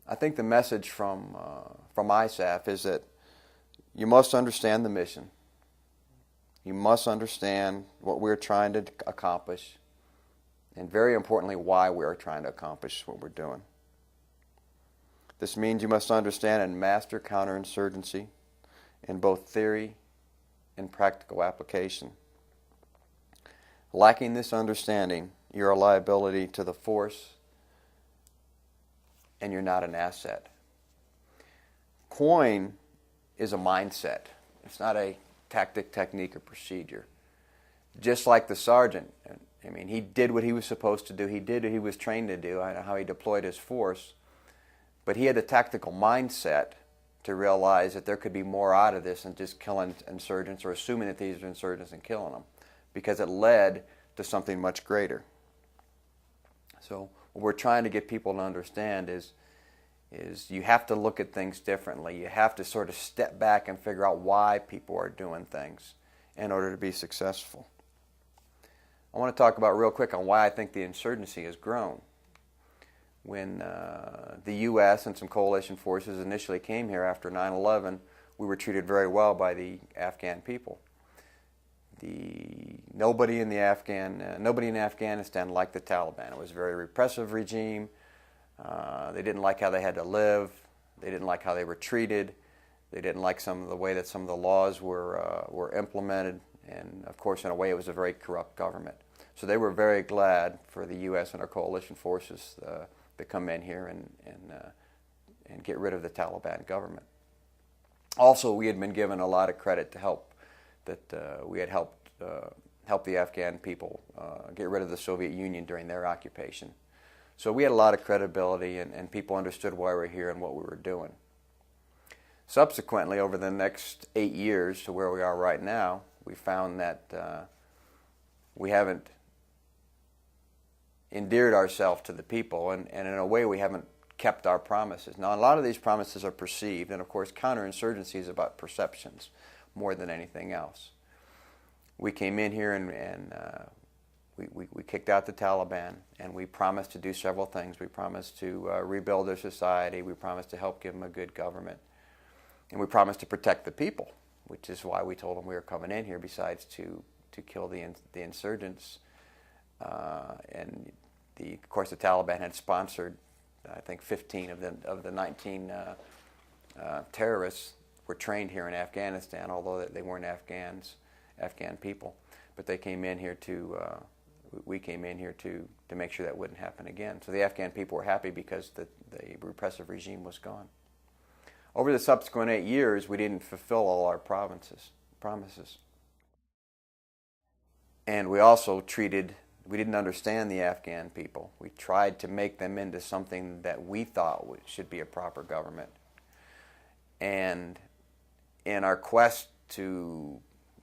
I think the message from ISAF is that you must understand the mission. You must understand what we're trying to accomplish, and very importantly, why we are trying to accomplish what we're doing. This means you must understand and master counterinsurgency in both theory and practical application. Lacking this understanding, you're a liability to the force, and you're not an asset. COIN is a mindset. It's not a tactic, technique, or procedure. Just like the sergeant, I mean, he did what he was supposed to do. He did what he was trained to do, how he deployed his force. But he had the tactical mindset to realize that there could be more out of this than just killing insurgents or assuming that these are insurgents and killing them, because it led to something much greater. So what we're trying to get people to understand is you have to look at things differently. You have to sort of step back and figure out why people are doing things in order to be successful. I want to talk about real quick on why I think the insurgency has grown. When the U.S. and some coalition forces initially came here after 9/11, we were treated very well by the Afghan people. Nobody in Afghanistan liked the Taliban. It was a very repressive regime. They didn't like how they had to live. They didn't like how they were treated. They didn't like some of the way that some of the laws were implemented. And of course, in a way, it was a very corrupt government. So they were very glad for the U.S. and our coalition forces to come in here and get rid of the Taliban government. Also, we had been given a lot of credit to help we had helped the Afghan people get rid of the Soviet Union during their occupation. So we had a lot of credibility, and people understood why we were here and what we were doing. Subsequently, over the next 8 years to where we are right now, we found that we haven't endeared ourselves to the people, and in a way we haven't kept our promises. Now, a lot of these promises are perceived, and of course counterinsurgency is about perceptions more than anything else. We came in here and we kicked out the Taliban, and we promised to do several things. We promised to rebuild their society. We promised to help give them a good government. And we promised to protect the people, which is why we told them we were coming in here, besides to kill the insurgents. Of course, the Taliban had sponsored, I think, 15 of the 19 terrorists were trained here in Afghanistan, although they weren't Afghan people. But they came in here we came in here to make sure that wouldn't happen again. So the Afghan people were happy because the repressive regime was gone. Over the subsequent 8 years, we didn't fulfill all our promises. And we also we didn't understand the Afghan people. We tried to make them into something that we thought should be a proper government. And in our quest to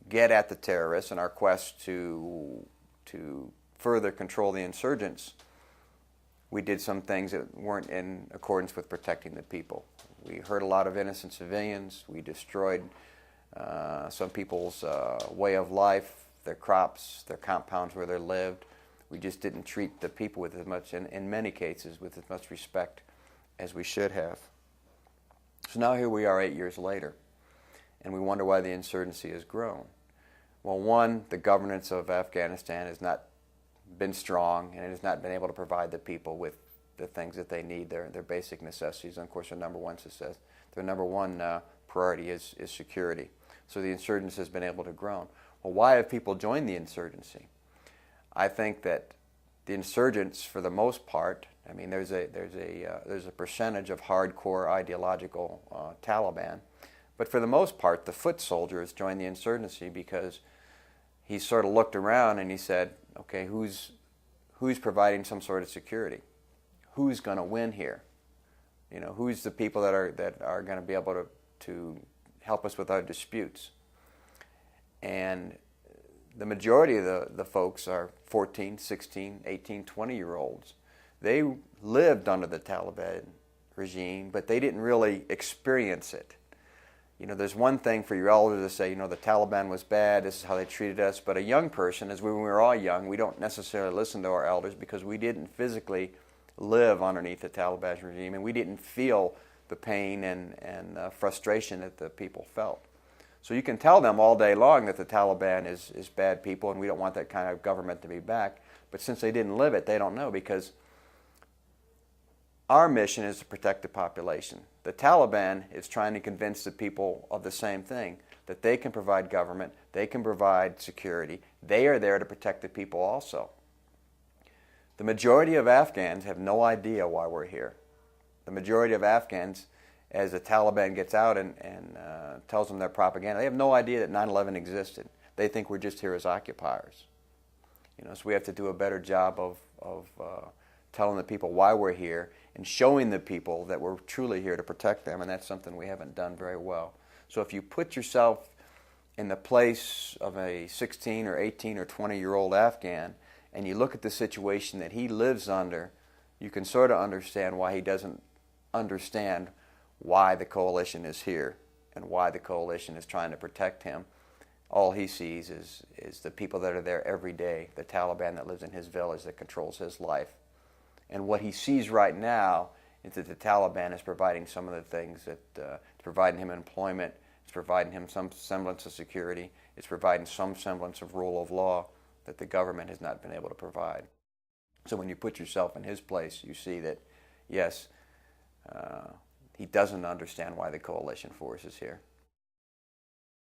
get at the terrorists and our quest to further control the insurgents, we did some things that weren't in accordance with protecting the people. We hurt a lot of innocent civilians. We destroyed some people's way of life, their crops, their compounds where they lived. We just didn't treat the people with as much, in many cases, with as much respect as we should have. So now here we are 8 years later, and we wonder why the insurgency has grown. Well, one, the governance of Afghanistan has not been strong, and it has not been able to provide the people with the things that they need, their basic necessities. And of course, their number one priority is security. So the insurgency has been able to grow. Well, why have people joined the insurgency? I think that the insurgents, for the most part, I mean, there's a percentage of hardcore ideological Taliban, but for the most part, the foot soldiers joined the insurgency because he sort of looked around and he said, okay, who's providing some sort of security? Who's going to win here? You know, who's the people that are going to be able to help us with our disputes? And the majority of the folks are 14, 16, 18, 20-year-olds. They lived under the Taliban regime, but they didn't really experience it. You know, there's one thing for your elders to say, you know, the Taliban was bad, this is how they treated us, but a young person, when we were all young, we don't necessarily listen to our elders because we didn't physically live underneath the Taliban regime, and we didn't feel the pain and frustration that the people felt. So you can tell them all day long that the Taliban is bad people and we don't want that kind of government to be back, but since they didn't live it, they don't know, because our mission is to protect the population. The Taliban is trying to convince the people of the same thing, that they can provide government, they can provide security, they are there to protect the people also. The majority of Afghans have no idea why we're here. The majority of Afghans, as the Taliban gets out and tells them their propaganda, they have no idea that 9/11 existed. They think we're just here as occupiers. So we have to do a better job of telling the people why we're here and showing the people that we're truly here to protect them, and that's something we haven't done very well. So if you put yourself in the place of a 16 or 18 or 20-year-old Afghan and you look at the situation that he lives under, you can sort of understand why he doesn't understand why the coalition is here and why the coalition is trying to protect him. All he sees is the people that are there every day, the Taliban that lives in his village that controls his life. And what he sees right now is that the Taliban is providing some of the things that it's providing him employment, it's providing him some semblance of security, it's providing some semblance of rule of law that the government has not been able to provide. So when you put yourself in his place, you see that, yes, he doesn't understand why the coalition force is here.